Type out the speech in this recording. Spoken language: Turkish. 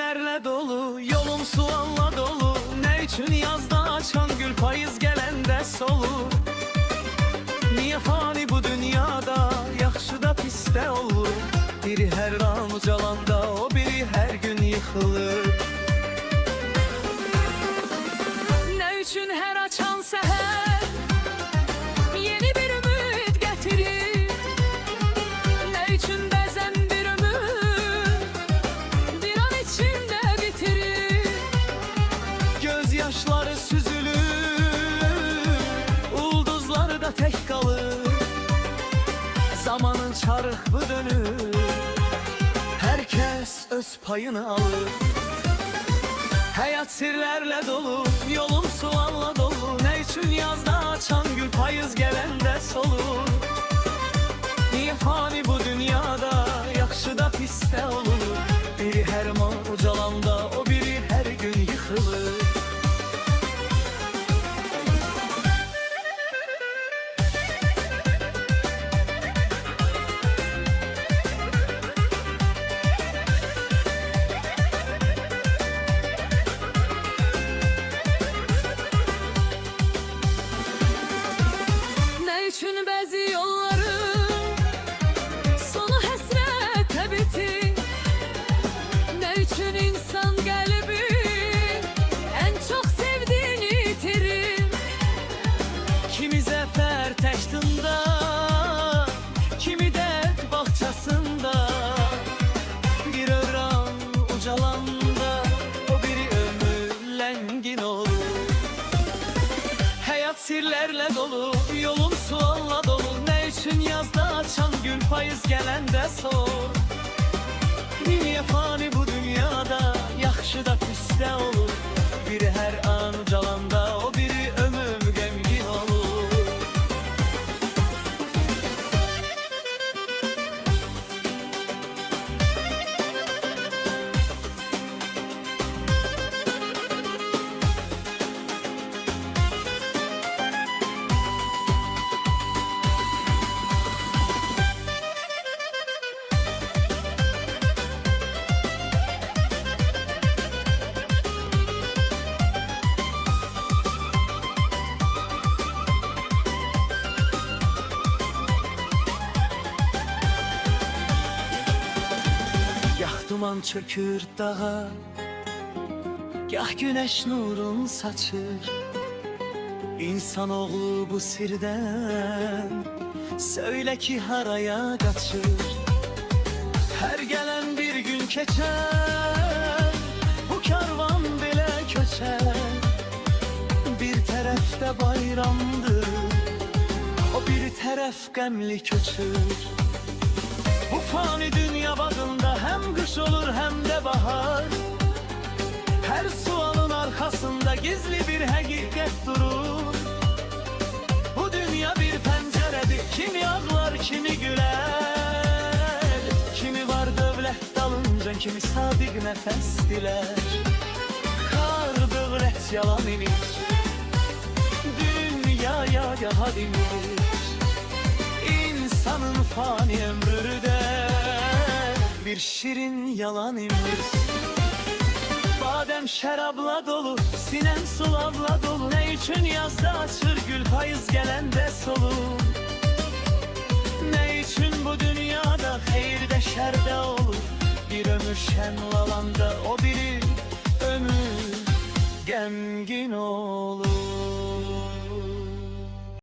sirlerle dolu, yolum sualla dolu. Ne için yazda açan gül payız gelende solur? Niye fani bu dünyada, yaxşı da pis de olur? Biri her an ucalanda, o biri her gün yıkılır. Ne üçün her açan seher yeni bir ümit getirir? Ne üçün bəzən bir ömür bir an içinde bitirir? Gözyaşları süzülür, ulduzları da tek kalır. Zamanın çarığı dönür, herkes öz payını alır. Hayat sirlerle dolu, yolum sualla dolu. Ne için yazda açan gül payız gelende solur? Niye fani bu dünyada, yaxşı da pis de olur? Biri her man ucalanda, o biri her gün yıkılır. Ne üçün bəzi yolların sonu həsrətə bitir? Ne üçün insan qəlbi en çok sevdiğini itirir? Kimi zəfər təştında, kimi dərd bağçasında. Bir övran ucalanda, o biri ömür ləngin olur. Hayat sirlerle dolu, yolum sualla dolu. Ne için yazda açan gül payız gelende sor? Niye fani bu dünyada, yaxşı da pis de olur? Biri her an ucalanda, o biri ömür gemgin olur. Gah duman çökür dağa, gah güneş nurun saçır. İnsanoğlu bu sirden söyle ki haraya kaçır. Her gelen bir gün keçer, bu karvan bile köçer. Bir tarafta bayramdır, o bir taraf qəmli köçür. Bu fani dünya bağında hem kış olur hem de bahar. Her sualın arkasında gizli bir hakikat durur. Bu dünya bir penceredir, kimi ağlar kimi güler. Kimi var dövlet dalınca, kimi sadık nefes diler. Kar böğret yalan imiş, dünyaya daha demir. İnsanın fani ömrü de bir şirin yalan imiş. Badem şarabla dolu, sinen sulavla dolu. Ne için yazda açır gül payız gelende solur? Ne için bu dünyada hayır de şer de olur? Bir ömür şen alanda, o biri ömür gemgin olur.